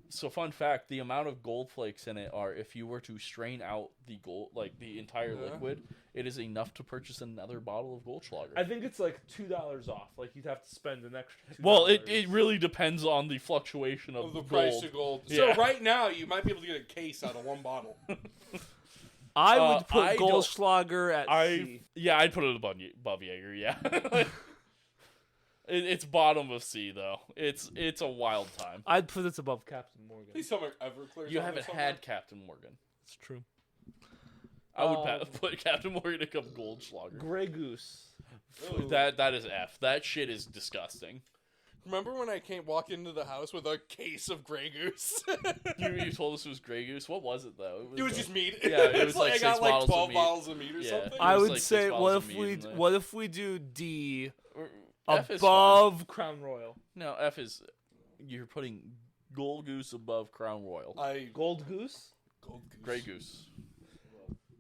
Speaker 2: So fun fact, the amount of gold flakes in it are if you were to strain out the gold, like the entire liquid, it is enough to purchase another bottle of Goldschlager.
Speaker 1: I think it's like $2 off. Like you'd have to spend an extra $2.
Speaker 2: Well, it really depends on the fluctuation of
Speaker 3: The
Speaker 2: gold.
Speaker 3: price of gold.
Speaker 2: Yeah.
Speaker 3: So right now you might be able to get a case out of one bottle.
Speaker 1: I would put
Speaker 2: I don't-
Speaker 1: Goldschlager at C.
Speaker 2: Yeah, I'd put it above Jaeger. Yeah, it's bottom of C though. It's a wild time.
Speaker 1: I'd put it above Captain Morgan.
Speaker 3: Please tell me Everclear.
Speaker 2: You haven't had Captain Morgan.
Speaker 1: It's true.
Speaker 2: I would put Captain Morgan above Goldschlager.
Speaker 1: Grey Goose.
Speaker 2: That is F. That shit is disgusting.
Speaker 3: Remember when I walked into the house with a case of Grey Goose?
Speaker 2: You told us it was Grey Goose. What was it though?
Speaker 3: It was just meat.
Speaker 2: Yeah, it was like
Speaker 3: I got
Speaker 2: 6
Speaker 3: like
Speaker 2: bottles of
Speaker 3: 12
Speaker 2: meat.
Speaker 3: bottles of meat or
Speaker 2: Yeah.
Speaker 3: something.
Speaker 1: I
Speaker 2: was
Speaker 1: would
Speaker 2: like 6
Speaker 1: say,
Speaker 2: bottles of meat in there.
Speaker 1: what if we do D
Speaker 2: F is fine.
Speaker 1: above Crown Royal?
Speaker 2: No, F is you're putting Gold Goose above Crown Royal.
Speaker 1: Gold Goose?
Speaker 3: Gold Goose.
Speaker 2: Grey Goose.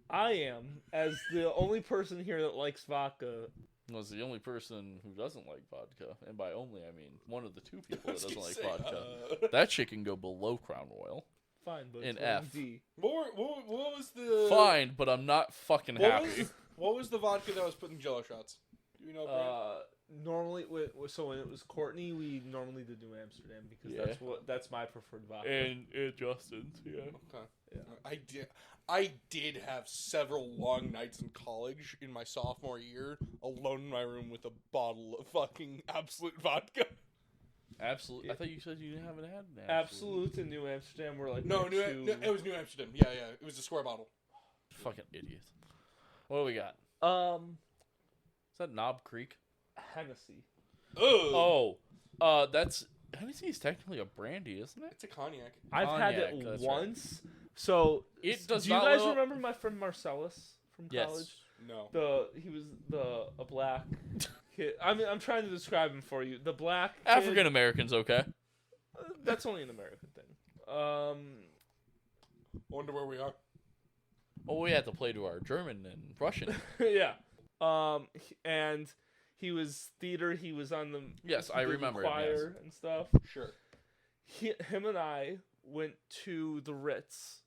Speaker 1: I am, as the only person here that likes vodka,
Speaker 2: Was the only person who doesn't like vodka, and by only I mean one of the two people that doesn't like
Speaker 3: Say,
Speaker 2: vodka. That shit can go below Crown Royal.
Speaker 1: Fine, but
Speaker 2: In
Speaker 1: it's
Speaker 2: F.
Speaker 1: D.
Speaker 3: what was the
Speaker 2: Fine, but I'm not fucking happy.
Speaker 3: What was the vodka that was put in Jello shots? Do you know, Brad?
Speaker 1: Normally, so when it was Courtney, we normally did New Amsterdam because
Speaker 2: Yeah.
Speaker 1: that's my preferred vodka.
Speaker 2: And Justin's, yeah.
Speaker 3: Okay.
Speaker 1: Yeah.
Speaker 3: I did have several long nights in college in my sophomore year, alone in my room with a bottle of fucking Absolute vodka.
Speaker 2: Absolute.
Speaker 1: Yeah.
Speaker 2: I thought you said you haven't had an
Speaker 1: Absolute and New Amsterdam were like
Speaker 3: No,
Speaker 1: my
Speaker 3: New,
Speaker 1: two-
Speaker 3: no, it was New Amsterdam. Yeah, it was a square bottle.
Speaker 2: Fucking idiot. What do we got? Is that Knob Creek?
Speaker 1: Hennessy.
Speaker 3: Ugh.
Speaker 2: That's Hennessy is technically a brandy, isn't it?
Speaker 3: It's a cognac.
Speaker 1: I've had
Speaker 2: Cognac,
Speaker 1: it
Speaker 2: that's right.
Speaker 1: once. So
Speaker 2: It does
Speaker 1: Do you
Speaker 2: not
Speaker 1: guys
Speaker 2: live up-
Speaker 1: remember my friend Marcellus from
Speaker 2: Yes.
Speaker 1: college?
Speaker 3: No.
Speaker 1: He was a black kid. I mean, I'm trying to describe him for you. The black kid,
Speaker 2: African Americans, okay.
Speaker 1: That's only an American thing.
Speaker 3: Wonder where we are.
Speaker 2: Well, we had to play to our German and Russian.
Speaker 1: Yeah. And he was theater. He was on the
Speaker 2: Yes,
Speaker 1: he
Speaker 2: I
Speaker 1: did
Speaker 2: remember him,
Speaker 1: choir and stuff.
Speaker 3: Sure.
Speaker 1: Him and I went to the Ritz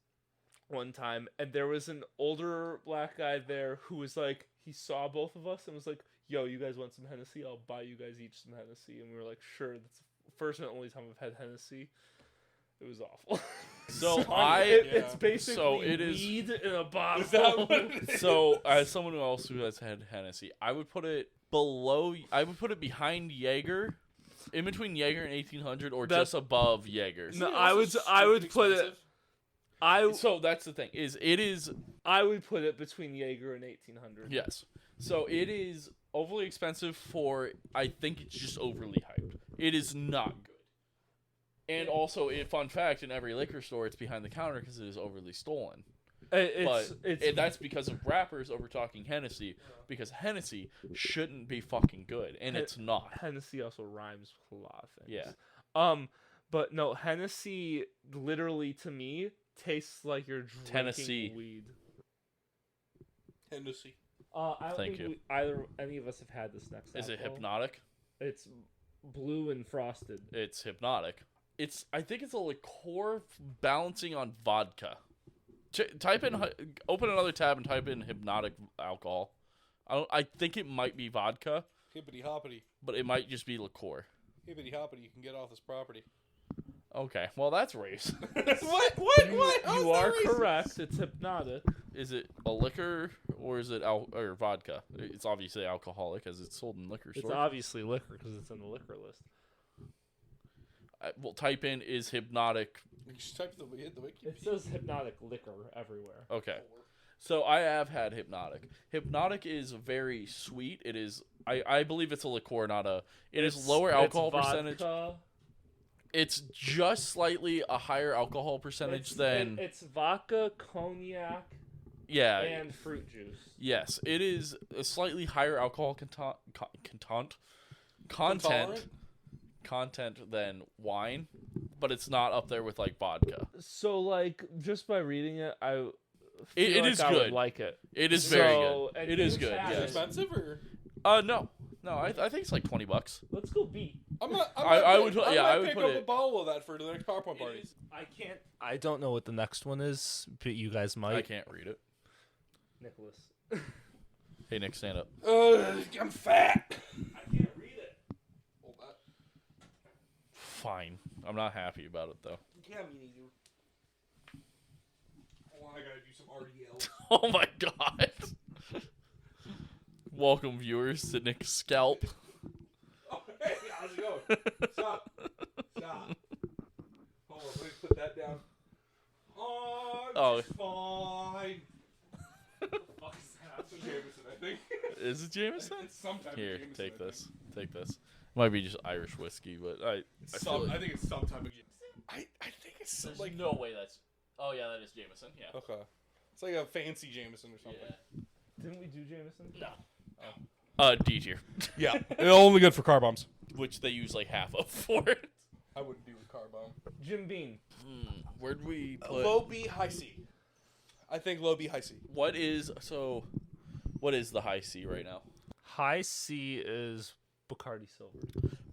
Speaker 1: one time, and there was an older black guy there who was like, he saw both of us and was like, "Yo, you guys want some Hennessy? I'll buy you guys each some Hennessy." And we were like, "Sure." That's the first and only time I've had Hennessy. It was awful.
Speaker 2: So
Speaker 1: it's basically
Speaker 2: so it is-
Speaker 1: weed in a bottle.
Speaker 3: Is that what it is?
Speaker 2: So, as someone else who has had Hennessy, I would put it below. I would put it behind Jaeger, in between Jaeger and 1800, or
Speaker 1: That's-
Speaker 2: just above Jaeger.
Speaker 1: No,
Speaker 3: Isn't it
Speaker 1: I
Speaker 3: also
Speaker 1: would
Speaker 3: stupid
Speaker 1: put it.
Speaker 3: expensive?
Speaker 2: So that's the thing. It is
Speaker 1: I would put it between Jaeger and 1800.
Speaker 2: yes. So it is overly expensive for. I think it's just overly hyped. It is not good. And also, fun fact: in every liquor store, it's behind the counter because it is overly stolen.
Speaker 1: It's
Speaker 2: That's because of rappers over talking Hennessy, because Hennessy shouldn't be fucking good, and it's not.
Speaker 1: Hennessy also rhymes with a lot of things.
Speaker 2: Yeah.
Speaker 1: But no, Hennessy literally to me tastes like you're drinking
Speaker 2: Tennessee.
Speaker 1: weed.
Speaker 3: Hennessy.
Speaker 1: I don't
Speaker 2: Thank
Speaker 1: think
Speaker 2: you.
Speaker 1: any of us have had this next.
Speaker 2: Is it
Speaker 1: alcohol.
Speaker 2: hypnotic?
Speaker 1: It's blue and frosted.
Speaker 2: It's hypnotic. I think it's a liqueur balancing on vodka. Type in, open another tab and type in hypnotic alcohol. I think it might be vodka,
Speaker 3: Hippity hoppity.
Speaker 2: but it might just be liqueur.
Speaker 3: Hippity hoppity. You can get off this property.
Speaker 2: Okay, well that's race.
Speaker 3: What? How's
Speaker 1: You
Speaker 3: that
Speaker 1: are
Speaker 3: racist?
Speaker 1: correct. It's hypnotic.
Speaker 2: Is it a liquor or is it or vodka? It's obviously alcoholic as it's sold in liquor
Speaker 1: It's
Speaker 2: stores.
Speaker 1: obviously liquor because it's in the liquor list.
Speaker 2: Well, type in is hypnotic.
Speaker 3: You just type the wiki.
Speaker 1: It says hypnotic liquor everywhere.
Speaker 2: Okay. So I have had hypnotic. Hypnotic is very sweet. It is I believe it's a liqueur, not a it is lower alcohol percentage.
Speaker 1: Vodka.
Speaker 2: It's just slightly a higher alcohol percentage than
Speaker 1: it's vodka, cognac,
Speaker 2: yeah.
Speaker 1: and fruit juice.
Speaker 2: Yes, it is a slightly higher alcohol content
Speaker 3: Intolerant?
Speaker 2: content than wine, but it's not up there with like vodka.
Speaker 1: So like just by reading it, I feel
Speaker 2: It
Speaker 1: like
Speaker 2: is
Speaker 1: I would
Speaker 2: good.
Speaker 1: like it.
Speaker 2: It is very
Speaker 1: So,
Speaker 2: good.
Speaker 1: and
Speaker 2: It is
Speaker 1: you
Speaker 2: good.
Speaker 1: had
Speaker 3: Is it
Speaker 1: it.
Speaker 2: Yes.
Speaker 3: expensive or?
Speaker 2: No, I think it's like $20.
Speaker 1: Let's go beat.
Speaker 2: I would
Speaker 3: pick
Speaker 2: put
Speaker 3: up
Speaker 2: it-
Speaker 3: a bottle of that for the next PowerPoint party.
Speaker 1: I can't. I don't know what the next one is, but you guys
Speaker 2: I
Speaker 1: might.
Speaker 2: can't read it.
Speaker 1: Nicholas.
Speaker 2: Hey Nick, stand up.
Speaker 3: I'm fat.
Speaker 1: I can't read it.
Speaker 3: Hold that.
Speaker 2: Fine. I'm not happy about it though.
Speaker 3: Yeah, me neither. Hold on, I gotta do some RDL.
Speaker 2: Oh my god. Welcome viewers to Nick's scalp.
Speaker 3: Oh, hey, how's it going? Stop. Stop. Hold on, let me put that down.
Speaker 2: Oh.
Speaker 3: It's fine. What the fuck is that? That's a Jameson, I think.
Speaker 2: Is it Jameson?
Speaker 3: It's some type
Speaker 2: Here,
Speaker 3: of Jameson.
Speaker 2: take
Speaker 3: I
Speaker 2: this. Take this. Might be just Irish whiskey, but I feel
Speaker 3: I
Speaker 2: like
Speaker 3: think it's some type of Jameson. I think it's
Speaker 2: there's
Speaker 3: like.
Speaker 2: no way that's. Oh yeah, that is Jameson. Yeah.
Speaker 3: Okay. It's like a fancy Jameson or something.
Speaker 1: Didn't we do Jameson?
Speaker 2: No. D tier,
Speaker 3: Yeah. Only good for car bombs.
Speaker 2: which they use like half of for it.
Speaker 3: I wouldn't do a car bomb.
Speaker 1: Jim Beam.
Speaker 2: Where'd we put?
Speaker 3: Low B, high C. I think low B, high C.
Speaker 2: What is the high C right now?
Speaker 1: High C is Bacardi Silver.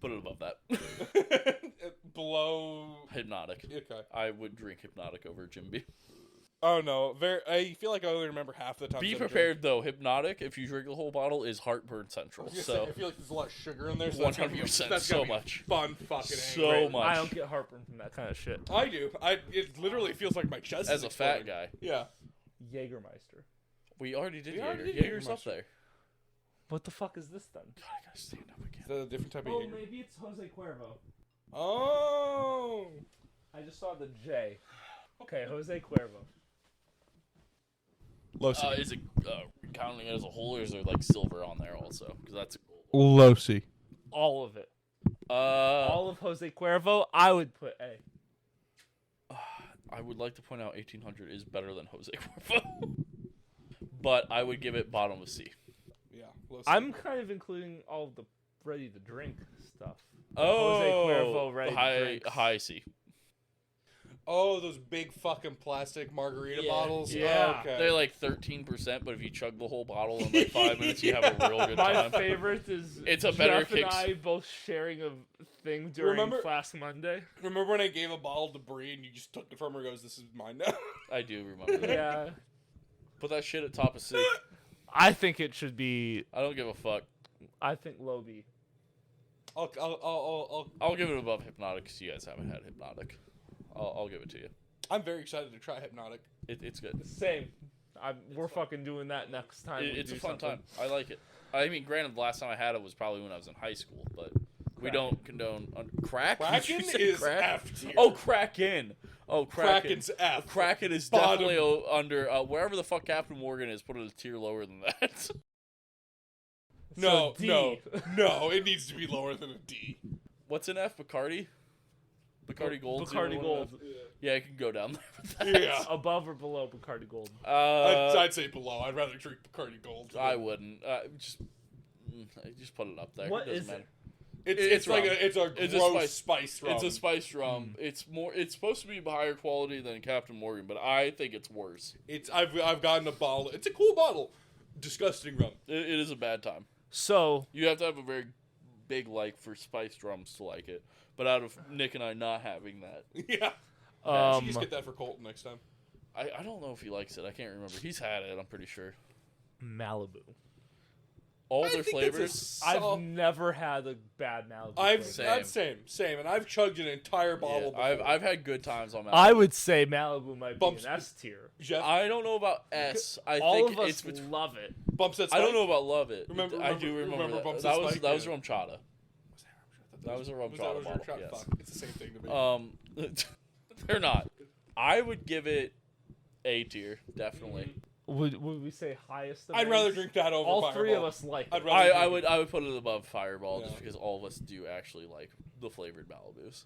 Speaker 2: Put it above that.
Speaker 3: Below.
Speaker 2: Hypnotic.
Speaker 3: Okay.
Speaker 2: I would drink Hypnotic over Jim Beam.
Speaker 3: Oh no, I feel like I only remember half the time.
Speaker 2: Be prepared though. Hypnotic, if you drink the whole bottle, is heartburn central. So
Speaker 3: I feel like there's a lot of sugar in there. So
Speaker 2: 100%,
Speaker 3: that's
Speaker 2: so
Speaker 3: gonna be
Speaker 2: much.
Speaker 3: Fun fucking.
Speaker 2: So
Speaker 3: angry.
Speaker 2: much.
Speaker 1: I don't get heartburn from that kind of shit.
Speaker 3: I do. It literally feels like my chest.
Speaker 2: As
Speaker 3: is
Speaker 2: a fat
Speaker 3: exploding.
Speaker 2: guy,
Speaker 3: Yeah.
Speaker 1: Jägermeister.
Speaker 2: we already did
Speaker 3: We already
Speaker 2: Jaeger.
Speaker 3: did
Speaker 2: Jaeger's up
Speaker 3: Jägermeister.
Speaker 2: there.
Speaker 1: What the fuck is this then?
Speaker 2: God, I gotta stand up again.
Speaker 3: Is that a different type of
Speaker 1: Oh,
Speaker 3: Jaeger?
Speaker 1: maybe it's Jose Cuervo.
Speaker 3: Oh.
Speaker 1: I just saw the J. Okay, Jose Cuervo.
Speaker 3: Low
Speaker 2: Is it counting it as a whole, or is there like silver on there also? Because that's
Speaker 3: Low C.
Speaker 1: All of it.
Speaker 2: all.
Speaker 1: All of Jose Cuervo, I would put A.
Speaker 2: I would like to point out 1800 is better than Jose Cuervo, but I would give it bottom of C.
Speaker 3: Yeah. Low C.
Speaker 1: I'm kind of including all of the ready to drink stuff.
Speaker 2: Oh,
Speaker 1: Cuervo ready
Speaker 2: high
Speaker 1: drinks.
Speaker 2: high C.
Speaker 3: Oh, those big fucking plastic margarita bottles.
Speaker 1: Yeah.
Speaker 3: Oh, okay.
Speaker 2: They're like 13%, but if you chug the whole bottle in like 5 minutes, you have a real good
Speaker 1: My
Speaker 2: time.
Speaker 1: favorite is
Speaker 2: It's a better
Speaker 1: Jeff and
Speaker 2: kicks-
Speaker 1: I both sharing a thing during
Speaker 3: Remember-
Speaker 1: Flask Monday.
Speaker 3: Remember when I gave a bottle to Bree and you just took it from her and goes, "This is mine now."
Speaker 2: I do remember that.
Speaker 1: Yeah.
Speaker 2: Put that shit at top of C.
Speaker 1: I think it should be.
Speaker 2: I don't give a fuck.
Speaker 1: I think low B.
Speaker 2: I'll give it above Hypnotic because you guys haven't had Hypnotic. I'll give it to you.
Speaker 3: I'm very excited to try Hypnotic.
Speaker 2: It's good.
Speaker 1: Same. We're fucking doing that next time. we
Speaker 2: It's
Speaker 1: do
Speaker 2: a fun
Speaker 1: something.
Speaker 2: time. I like it. I mean, granted, the last time I had it was probably when I was in high school, but we
Speaker 1: Kraken.
Speaker 2: don't condone crack. Did
Speaker 3: Kraken
Speaker 2: you say
Speaker 3: is
Speaker 2: crack?
Speaker 3: F tier.
Speaker 2: Oh, Kraken. Oh, Kraken.
Speaker 3: Kraken's F.
Speaker 2: Kraken is
Speaker 3: Bottom.
Speaker 2: definitely under wherever the fuck Captain Morgan is. Put it a tier lower than that.
Speaker 3: No,
Speaker 1: So D.
Speaker 3: no. It needs to be lower than a D.
Speaker 2: What's an F? Bacardi. Bacardi Gold.
Speaker 1: Bacardi Gold.
Speaker 2: Yeah, it can go down there with that.
Speaker 3: Yeah.
Speaker 1: Above or below Bacardi Gold?
Speaker 3: I'd say below. I'd rather drink Bacardi Gold.
Speaker 2: I wouldn't. Just put it up there.
Speaker 1: What
Speaker 2: It doesn't
Speaker 1: is
Speaker 2: matter.
Speaker 1: it?
Speaker 3: It's like
Speaker 2: rum.
Speaker 3: it's a
Speaker 2: It's a
Speaker 3: gross spice rum.
Speaker 2: It's a spiced rum. It's more. It's supposed to be higher quality than Captain Morgan, but I think it's worse.
Speaker 3: I've gotten a bottle. It's a cool bottle. Disgusting rum.
Speaker 2: It is a bad time.
Speaker 1: So
Speaker 2: You have to have a very big like for spiced rums to like it. But out of Nick and I not having that,
Speaker 3: Yeah. You just get that for Colton next time.
Speaker 2: I don't know if he likes it. I can't remember. He's had it. I'm pretty sure.
Speaker 1: Malibu.
Speaker 2: All
Speaker 3: I
Speaker 2: their
Speaker 3: think that's a
Speaker 2: flavors.
Speaker 1: I've never had a bad Malibu.
Speaker 3: I've
Speaker 1: flavor.
Speaker 3: same, and I've chugged an entire bottle.
Speaker 2: Yeah,
Speaker 3: before.
Speaker 2: I've had good times on Malibu.
Speaker 1: I would say Malibu might be
Speaker 3: Bumps-
Speaker 1: an S tier.
Speaker 3: Jeff,
Speaker 2: I don't know about S. I
Speaker 1: All
Speaker 2: think
Speaker 1: of
Speaker 2: it's
Speaker 1: us
Speaker 2: between.
Speaker 1: love it.
Speaker 3: bumps that.
Speaker 2: I don't
Speaker 3: Spike?
Speaker 2: know about love it.
Speaker 3: Remember-
Speaker 2: I do
Speaker 3: remember
Speaker 2: remember,
Speaker 3: Bumps
Speaker 2: that
Speaker 3: and
Speaker 2: was
Speaker 3: Spike?
Speaker 2: that was
Speaker 3: Yeah.
Speaker 2: rum chata. That was a rum
Speaker 3: Was
Speaker 2: chata
Speaker 3: that
Speaker 2: bottle. Yes.
Speaker 3: Fuck, it's the same thing to me.
Speaker 2: They're not. I would give it A tier, definitely.
Speaker 1: Would we say highest? Of
Speaker 3: I'd rather
Speaker 1: A's?
Speaker 3: drink that over
Speaker 1: All
Speaker 3: Fireball.
Speaker 1: three of us like.
Speaker 3: I'd
Speaker 1: it.
Speaker 3: rather
Speaker 2: I
Speaker 3: drink
Speaker 2: would put it above Fireball just
Speaker 3: Yeah.
Speaker 2: because all of us do actually like the flavored Malibus.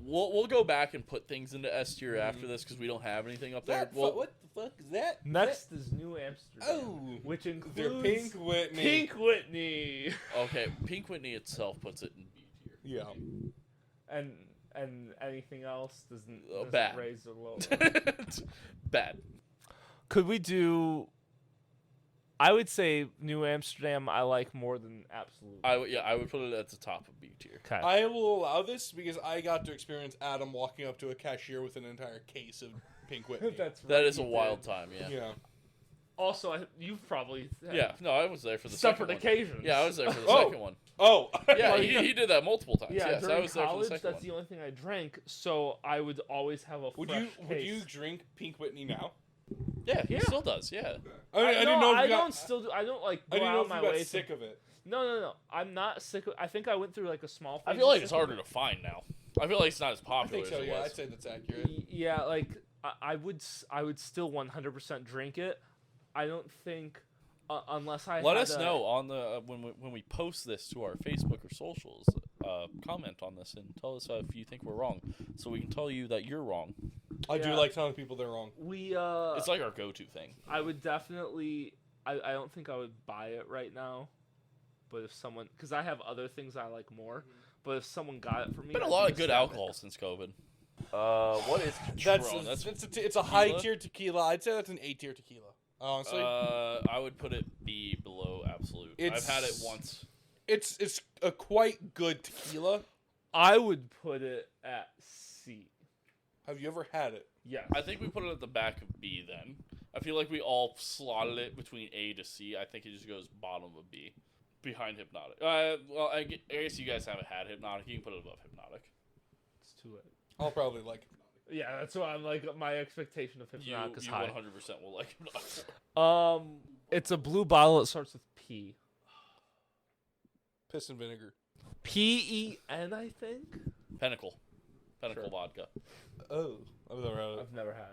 Speaker 2: We'll go back and put things into S tier after this because we don't have anything up there.
Speaker 3: what the fuck is that?
Speaker 1: Next is New Amsterdam,
Speaker 3: Oh,
Speaker 1: which
Speaker 3: they're
Speaker 1: includes
Speaker 3: Pink Whitney.
Speaker 1: Pink Whitney,
Speaker 2: Okay, Pink Whitney itself puts it in B tier.
Speaker 3: Yeah.
Speaker 1: and anything else doesn't
Speaker 2: Bad.
Speaker 1: raise or lower.
Speaker 2: Bad.
Speaker 1: Could we do? I would say New Amsterdam I like more than Absolute.
Speaker 2: I would put it at the top of B tier.
Speaker 1: Okay.
Speaker 3: I will allow this because I got to experience Adam walking up to a cashier with an entire case of Pink Whitney.
Speaker 1: That's
Speaker 2: That
Speaker 1: right,
Speaker 2: is a
Speaker 1: you
Speaker 2: wild
Speaker 1: did.
Speaker 2: time. Yeah.
Speaker 3: Yeah.
Speaker 1: Also, you've probably had
Speaker 2: Yeah. No, I was there for the
Speaker 1: separate
Speaker 2: second one.
Speaker 1: occasions.
Speaker 2: Yeah, I was there for the
Speaker 3: Oh.
Speaker 2: second one.
Speaker 3: Oh.
Speaker 2: Yeah,
Speaker 1: Well,
Speaker 2: he did that multiple times.
Speaker 1: Yeah,
Speaker 2: yes,
Speaker 1: during
Speaker 2: I was there for the
Speaker 1: college,
Speaker 2: second
Speaker 1: that's
Speaker 2: one.
Speaker 1: the only thing I drank, so I would always have a
Speaker 3: Would
Speaker 1: fresh
Speaker 3: you
Speaker 1: case.
Speaker 3: drink Pink Whitney now?
Speaker 2: Yeah, he
Speaker 1: Yeah.
Speaker 2: still does. Yeah.
Speaker 3: I didn't know if you got,
Speaker 1: don't still do. I don't like
Speaker 3: I
Speaker 1: go
Speaker 3: didn't know
Speaker 1: out
Speaker 3: if
Speaker 1: my
Speaker 3: you got
Speaker 1: way.
Speaker 3: sick of it.
Speaker 1: No. I'm not sick. I think I went through like a small.
Speaker 2: I
Speaker 1: phase
Speaker 2: feel
Speaker 1: of
Speaker 2: like it's
Speaker 1: sick of
Speaker 2: harder to find now. I feel like it's not as
Speaker 3: I
Speaker 2: popular
Speaker 3: think so.
Speaker 2: as it
Speaker 3: Yeah,
Speaker 2: was.
Speaker 3: I'd say that's accurate.
Speaker 1: Yeah, like I would still 100% drink it. I don't think unless I
Speaker 2: Let
Speaker 1: had
Speaker 2: us know on the when we post this to our Facebook or socials. Comment on this and tell us if you think we're wrong, so we can tell you that you're wrong.
Speaker 3: I do
Speaker 1: Yeah.
Speaker 3: like telling people they're wrong.
Speaker 1: We
Speaker 2: It's like our go-to thing.
Speaker 1: I would definitely. I don't think I would buy it right now, but if someone, because I have other things I like more, but if someone got it for me,
Speaker 2: Been a
Speaker 1: I'd
Speaker 2: lot
Speaker 1: be
Speaker 2: of good
Speaker 1: ecstatic.
Speaker 2: alcohol since COVID. What is Patron?
Speaker 3: It's a high tier tequila. I'd say that's an A tier tequila. Honestly,
Speaker 2: I would put it B below Absolute. I've had it
Speaker 3: It's-
Speaker 2: once.
Speaker 3: it's a quite good tequila.
Speaker 1: I would put it at C.
Speaker 3: Have you ever had it?
Speaker 1: Yes.
Speaker 2: I think we put it at the back of B then. I feel like we all slotted it between A to C. I think it just goes bottom of B. Behind Hypnotic. Well, I guess you guys haven't had Hypnotic. You can put it above Hypnotic.
Speaker 1: It's too late.
Speaker 3: I'll probably like it.
Speaker 1: Yeah, that's why I'm like my expectation of Hypnotic is
Speaker 2: You
Speaker 1: high.
Speaker 2: 100% will like Hypnotic.
Speaker 1: It's a blue bottle. It starts with P.
Speaker 3: Piss and vinegar.
Speaker 1: P-E-N, I think.
Speaker 2: Pinnacle
Speaker 1: Sure.
Speaker 2: vodka.
Speaker 3: Oh, I've never had it.
Speaker 1: I've never had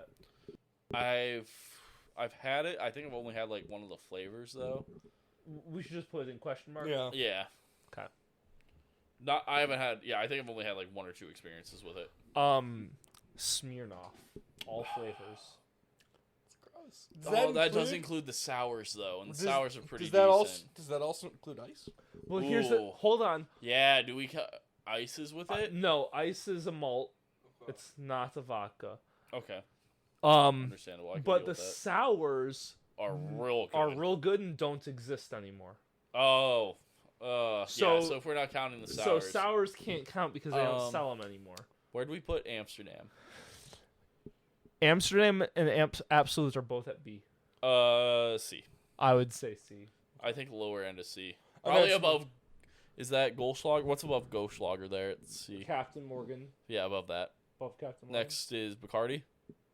Speaker 1: it.
Speaker 2: I've had it. I think I've only had like one of the flavors though.
Speaker 1: We should just put it in question mark.
Speaker 3: Yeah.
Speaker 2: Yeah.
Speaker 1: Okay.
Speaker 2: I haven't had. Yeah, I think I've only had like one or two experiences with it.
Speaker 1: Smirnoff, all flavors.
Speaker 3: Gross.
Speaker 2: Oh, that does include the sours though, and the sours are pretty
Speaker 3: Does that
Speaker 2: decent.
Speaker 3: does that also include ice?
Speaker 1: Well, here's the.
Speaker 2: Ooh.
Speaker 1: Hold on.
Speaker 2: Yeah, do we ices with it?
Speaker 1: No, ice is a malt. It's not a vodka.
Speaker 2: Okay,
Speaker 1: Um,
Speaker 2: understandable. I can
Speaker 1: but
Speaker 2: deal
Speaker 1: the
Speaker 2: with that.
Speaker 1: sours
Speaker 2: Are real good.
Speaker 1: are real good and don't exist anymore.
Speaker 2: Oh,
Speaker 1: So-
Speaker 2: yeah. So if we're not counting the
Speaker 1: So
Speaker 2: sours,
Speaker 1: sours can't count because they don't
Speaker 2: Um,
Speaker 1: sell them anymore.
Speaker 2: where do we put Amsterdam?
Speaker 1: Amsterdam and Absolute are both at B.
Speaker 2: C.
Speaker 1: I would say C.
Speaker 2: I think lower end is C.
Speaker 3: Okay,
Speaker 2: Probably
Speaker 3: so-
Speaker 2: above. Is that Goldschlager? What's above Goldschlager there? It's C.
Speaker 1: Captain Morgan,
Speaker 2: Yeah, above that.
Speaker 1: above Captain Morgan.
Speaker 2: Next is Bacardi.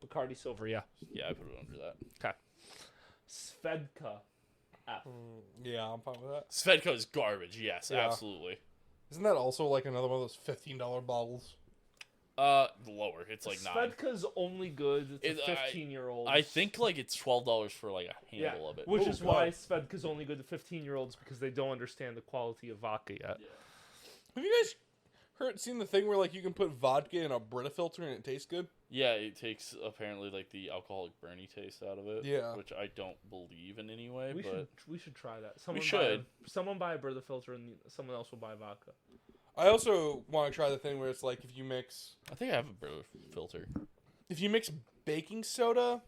Speaker 1: Bacardi Silver, yeah.
Speaker 2: Yeah, I put it under that.
Speaker 1: Svedka. F.
Speaker 3: Yeah, I'm fine with that.
Speaker 2: Svedka is garbage. Yes,
Speaker 3: Yeah.
Speaker 2: absolutely.
Speaker 3: Isn't that also like another one of those $15 bottles?
Speaker 2: Lower. It's like 9.
Speaker 1: Svedka's only good to
Speaker 2: It- I-
Speaker 1: 15-year-olds.
Speaker 2: I think like it's $12 for like a handle of it.
Speaker 1: Which
Speaker 3: Oh,
Speaker 1: is
Speaker 3: God.
Speaker 1: why Svedka's only good to 15-year-olds because they don't understand the quality of vodka yet.
Speaker 3: Have you guys seen the thing where like you can put vodka in a Brita filter and it tastes good?
Speaker 2: Yeah, it takes apparently like the alcoholic Bernie taste out of it.
Speaker 3: Yeah.
Speaker 2: Which I don't believe in any way,
Speaker 1: We
Speaker 2: but
Speaker 1: should try that.
Speaker 2: should.
Speaker 1: Someone buy a Brita filter and someone else will buy vodka.
Speaker 3: I also want to try the thing where it's like if you mix
Speaker 2: I think I have a Brita filter.
Speaker 3: baking soda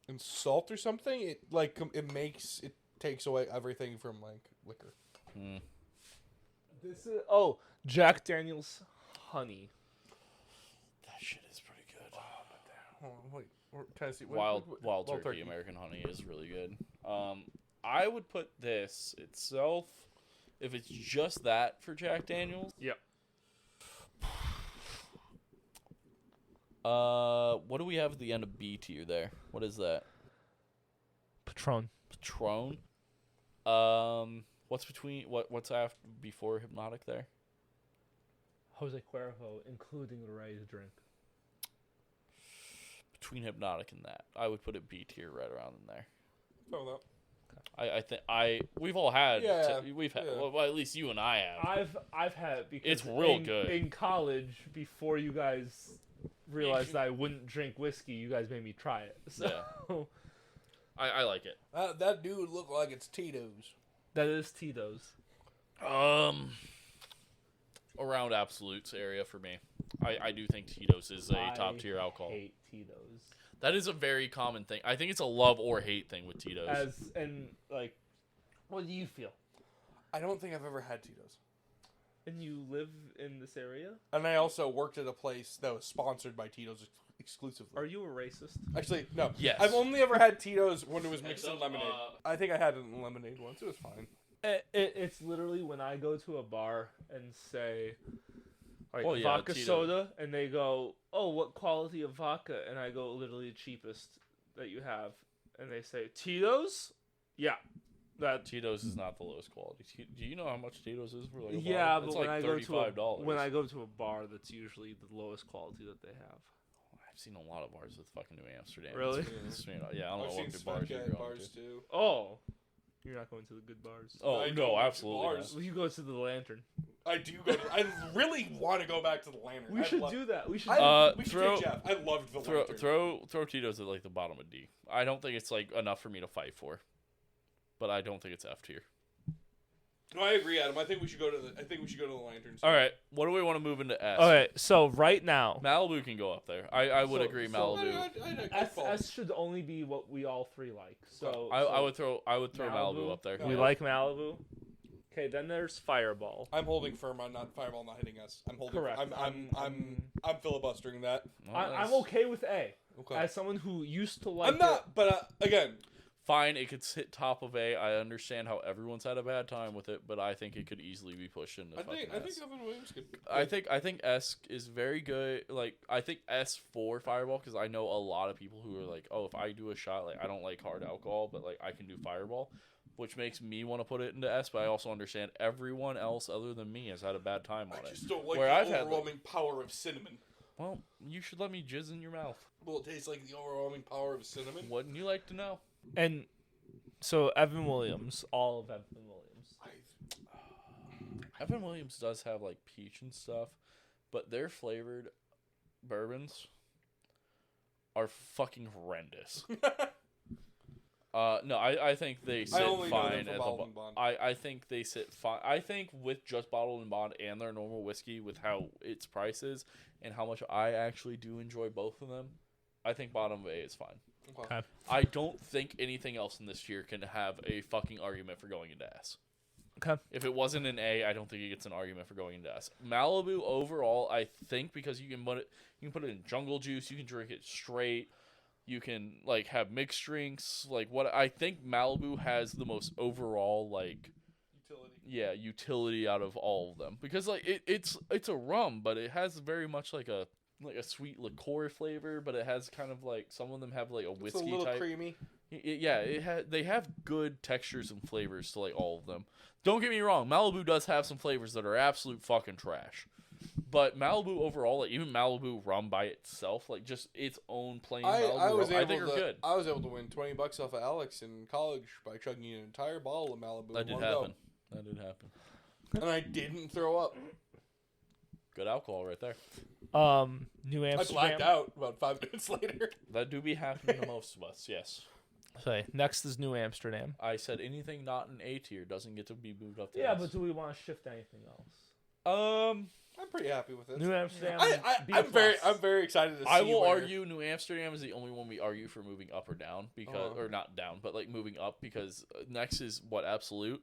Speaker 3: and salt or something, it like it takes away everything from like liquor.
Speaker 2: Hmm.
Speaker 1: This is Jack Daniel's honey.
Speaker 2: That shit is pretty good.
Speaker 3: Hold on, wait, can I see?
Speaker 2: Wild turkey American honey is really good. I would put this itself, if it's just that for Jack Daniels.
Speaker 1: Yep.
Speaker 2: What do we have at the end of B tier there? What is that?
Speaker 1: Patron.
Speaker 2: Patron. What's after before Hypnotic there?
Speaker 1: Jose Cuervo, including the ready to drink.
Speaker 2: Between Hypnotic and that, I would put it B tier right around in there.
Speaker 3: Oh, no.
Speaker 2: I think we've all had.
Speaker 3: Yeah,
Speaker 2: we've had.
Speaker 3: yeah.
Speaker 2: Well, at least you and I have.
Speaker 1: I've had it because
Speaker 2: It's real
Speaker 1: in,
Speaker 2: good.
Speaker 1: in college before you guys realized that I wouldn't drink whiskey. You guys made me try it. So
Speaker 2: I like it.
Speaker 3: That dude looked like it's Tito's.
Speaker 1: that is Tito's.
Speaker 2: Around Absolute's area for me. I do think Tito's is a top tier alcohol.
Speaker 1: I hate Tito's.
Speaker 2: That is a very common thing. I think it's a love or hate thing with Tito's.
Speaker 1: What do you feel?
Speaker 3: I don't think I've ever had Tito's.
Speaker 1: And you live in this area?
Speaker 3: And I also worked at a place that was sponsored by Tito's exclusively.
Speaker 1: Are you a racist?
Speaker 3: Actually, no.
Speaker 2: Yes.
Speaker 3: I've only ever had Tito's when it was mixed
Speaker 2: Heads
Speaker 3: in
Speaker 2: up,
Speaker 3: lemonade. I think I had it in lemonade once. It was fine.
Speaker 1: It's literally when I go to a bar and say, like,
Speaker 2: Oh, yeah,
Speaker 1: vodka
Speaker 2: Tito's.
Speaker 1: soda, and they go, oh, what quality of vodka? And I go, literally the cheapest that you have. And they say, Tito's? Yeah. That.
Speaker 2: Tito's is not the lowest quality. Do you know how much Tito's is for like a
Speaker 1: Yeah,
Speaker 2: bottle?
Speaker 1: but
Speaker 2: It's
Speaker 1: when
Speaker 2: like
Speaker 1: I go to
Speaker 2: $35.
Speaker 1: when I go to a bar, that's usually the lowest quality that they have.
Speaker 2: I've seen a lot of bars with fucking New Amsterdam.
Speaker 1: Really?
Speaker 2: Yeah, I don't know what good bars you're going to.
Speaker 3: too.
Speaker 1: Oh, you're not going to the good bars.
Speaker 2: Oh
Speaker 3: I
Speaker 2: no,
Speaker 3: go to
Speaker 2: absolutely.
Speaker 3: bars.
Speaker 2: not.
Speaker 1: Well, you go to the Lantern.
Speaker 3: I do go. I really want to go back to the Lantern.
Speaker 1: We should do that. We should.
Speaker 3: We should
Speaker 2: throw-
Speaker 3: take Jeff. I loved the
Speaker 2: Throw
Speaker 3: Lantern.
Speaker 2: throw Tito's at like the bottom of D. I don't think it's like enough for me to fight for, but I don't think it's F tier.
Speaker 3: No, I agree, Adam. I think we should go to the lanterns.
Speaker 2: All right, what do we want to move into S?
Speaker 1: Okay, so right now,
Speaker 2: Malibu can go up there. I would agree Malibu.
Speaker 1: S should only be what we all three like. So
Speaker 2: I would throw Malibu up there.
Speaker 1: We like Malibu. Okay, then there's Fireball.
Speaker 3: I'm holding firm on not Fireball not hitting us. I'm holding.
Speaker 1: Correct.
Speaker 3: I'm filibustering that.
Speaker 1: I'm okay with A.
Speaker 3: Okay.
Speaker 1: As someone who used to like
Speaker 3: I'm not, but again,
Speaker 2: Fine, it could sit top of A. I understand how everyone's had a bad time with it, but I think it could easily be pushed into
Speaker 3: I
Speaker 2: fucking
Speaker 3: think
Speaker 2: S.
Speaker 3: Evan Williams could.
Speaker 2: I think S is very good. Like I think S for Fireball because I know a lot of people who are like, oh, if I do a shot, like I don't like hard alcohol, but like I can do Fireball, which makes me want to put it into S. But I also understand everyone else other than me has had a bad time on
Speaker 3: I
Speaker 2: it.
Speaker 3: just don't like
Speaker 2: Where
Speaker 3: the
Speaker 2: I've had,
Speaker 3: overwhelming power of cinnamon.
Speaker 2: Well, you should let me jizz in your mouth.
Speaker 3: Will it taste like the overwhelming power of cinnamon?
Speaker 2: Wouldn't you like to know?
Speaker 1: And so Evan Williams, all of Evan Williams.
Speaker 2: Evan Williams does have like peach and stuff, but their flavored bourbons are fucking horrendous. No, I think they sit
Speaker 3: only know them
Speaker 2: fine
Speaker 3: for
Speaker 2: at the
Speaker 3: Bottled and Bond.
Speaker 2: I think they sit fine. I think with just bottled and bond and their normal whiskey, with how its price is and how much I actually do enjoy both of them, I think bottom of A is fine.
Speaker 3: Okay.
Speaker 2: I don't think anything else in this tier can have a fucking argument for going into S.
Speaker 1: Okay.
Speaker 2: If it wasn't an A, I don't think it gets an argument for going into S. Malibu overall, I think because you can put it in jungle juice, you can drink it straight, you can like have mixed drinks. Like what I think Malibu has the most overall like utility out of all of them because like it's a rum, but it has very much like a sweet liqueur flavor, but it has kind of like some of them have like a whiskey
Speaker 3: it's a little
Speaker 2: type.
Speaker 3: creamy.
Speaker 2: They have good textures and flavors to like all of them. Don't get me wrong, Malibu does have some flavors that are absolute fucking trash. But Malibu overall, like even Malibu rum by itself, like just its own plain Malibu rum, I think are good.
Speaker 3: I was able to win $20 off of Alex in college by chugging an entire bottle of Malibu.
Speaker 2: That did happen. That did happen.
Speaker 3: And I didn't throw up.
Speaker 2: Good alcohol right there.
Speaker 1: New Amsterdam.
Speaker 3: I blacked out about 5 minutes later.
Speaker 2: That do be happening to most of us, yes.
Speaker 1: Okay, next is New Amsterdam.
Speaker 2: I said anything not in A tier doesn't get to be moved up to
Speaker 1: Yeah,
Speaker 2: S.
Speaker 1: but do we want to shift anything else?
Speaker 3: I'm pretty happy with it.
Speaker 1: New Amsterdam.
Speaker 3: I'm very excited to see.
Speaker 2: I will argue New Amsterdam is the only one we argue for moving up or down because, or not down, but like moving up because next is what Absolute.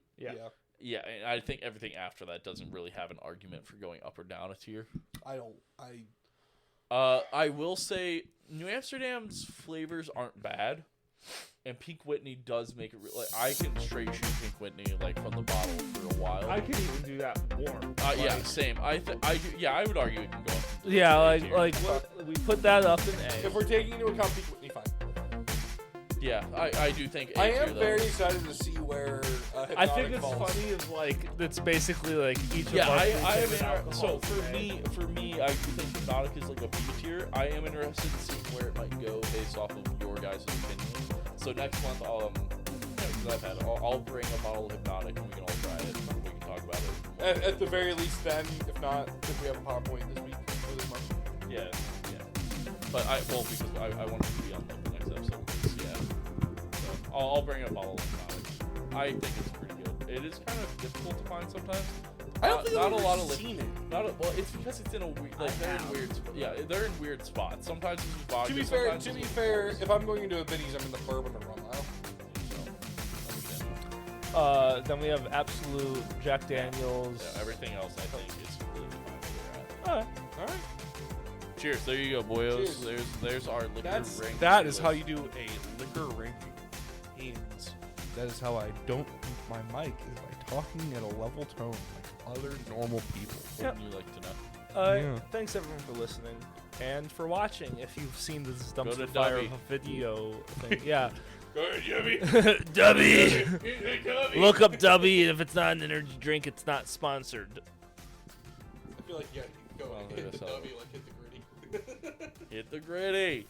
Speaker 2: Yeah, and I think everything after that doesn't really have an argument for going up or down a tier. I will say New Amsterdam's flavors aren't bad, and Pink Whitney does make it like I can straight shoot Pink Whitney like from the bottle for a while.
Speaker 1: I can even do that warm.
Speaker 2: Yeah, same. I would argue it can go up.
Speaker 1: Yeah,
Speaker 2: to
Speaker 1: like we put that up in A.
Speaker 3: If we're taking into account Pink Whitney, fine.
Speaker 2: Yeah, I do think A
Speaker 3: I
Speaker 2: tier,
Speaker 3: am
Speaker 2: though.
Speaker 3: very excited to see where
Speaker 1: I think
Speaker 3: Hypnotic
Speaker 1: it's
Speaker 3: falls.
Speaker 1: funny is like it's basically like each of
Speaker 2: Yeah,
Speaker 1: us.
Speaker 2: I
Speaker 1: is
Speaker 2: am
Speaker 1: different
Speaker 2: interested. So
Speaker 1: alcohols
Speaker 2: for me, I do think Hypnotic is like a B tier. I am interested in seeing where it might go based off of your guys' opinions. So next month, I'll bring a bottle of Hypnotic and we can all try it and we can talk about it.
Speaker 3: At the very least, then, if not, if we have a PowerPoint this week or this month.
Speaker 2: Yeah. But because I want it to be on like, the next episode. Yeah. So I'll bring a bottle of Hypnotic. I think it's pretty good. It is kind of difficult to find sometimes.
Speaker 3: I don't think
Speaker 2: not
Speaker 3: I've
Speaker 2: a lot
Speaker 3: ever
Speaker 2: of
Speaker 3: seen it.
Speaker 2: Well, it's because it's in a weird, like they're in weird. They're in weird spots. Sometimes it's just vodka.
Speaker 3: To be fair, if I'm going into a Binny's, I'm in the bourbon or rum aisle.
Speaker 1: Then we have Absolute, Jack Daniels.
Speaker 2: Yeah, everything else I think is really fine where
Speaker 3: All right.
Speaker 2: Cheers. There you go, boyos.
Speaker 3: Cheers.
Speaker 2: There's our liquor ranking.
Speaker 3: That is
Speaker 2: list.
Speaker 3: how you do a liquor ranking. And that is how I don't mute my mic, is by talking at a level tone like other normal people.
Speaker 2: What would you like to know?
Speaker 3: Yeah.
Speaker 1: Thanks everyone for listening and for watching. If you've seen this
Speaker 2: to
Speaker 1: dumpster fire
Speaker 2: Dubby.
Speaker 1: of a video thing, yeah.
Speaker 3: Go ahead, Jimmy.
Speaker 1: Dubby. Look up Dubby. If it's not an energy drink, it's not sponsored.
Speaker 3: I feel like you go
Speaker 2: Well,
Speaker 3: hit the
Speaker 2: that's how-
Speaker 3: W, like hit the gritty.
Speaker 2: Hit the gritty.